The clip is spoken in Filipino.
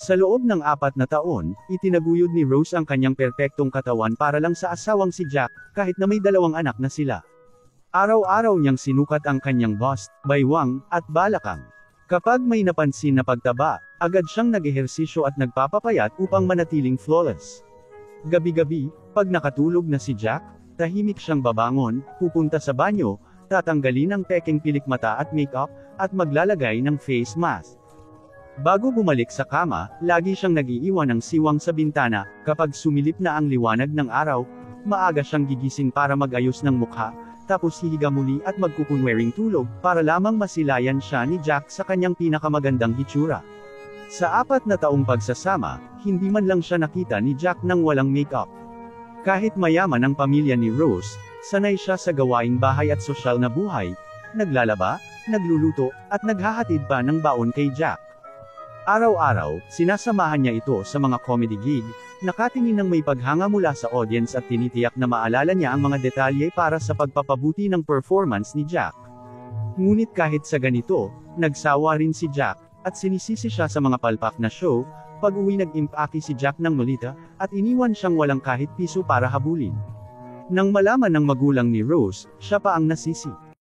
Sa loob ng 4 na taon, itinaguyod ni Rose ang kanyang perpektong katawan para lang sa asawang si Jack, kahit na may 2 anak na sila. Araw-araw niyang sinukat ang kanyang bust, baywang, at balakang. Kapag may napansin na pagtaba, agad siyang nag-ehersisyo at nagpapapayat upang manatiling flawless. Gabi-gabi, pag nakatulog na si Jack, tahimik siyang babangon, pupunta sa banyo, tatanggalin ang peking pilikmata at makeup, at maglalagay ng face mask. Bago bumalik sa kama, lagi siyang nag-iiwan ng siwang sa bintana. Kapag sumilip na ang liwanag ng araw, maaga siyang gigising para mag-ayos ng mukha, tapos hihiga muli at magkukunwering tulog, para lamang masilayan siya ni Jack sa kanyang pinakamagandang hitsura. Sa 4 na taong pagsasama, hindi man lang siya nakita ni Jack nang walang makeup. Kahit mayaman ang pamilya ni Rose, sanay siya sa gawaing bahay at sosyal na buhay, naglalaba, nagluluto, at naghahatid pa ng baon kay Jack. Araw-araw, sinasamahan niya ito sa mga comedy gig, nakatingin ng may paghanga mula sa audience at tinitiyak na maalala niya ang mga detalye para sa pagpapabuti ng performance ni Jack. Ngunit kahit sa ganito, nagsawa rin si Jack, at sinisisi siya sa mga palpak na show. Pag-uwi nag-impake si Jack ng Lolita, at iniwan siyang walang kahit piso para habulin. Nang malaman ng magulang ni Rose, siya pa ang nasisi.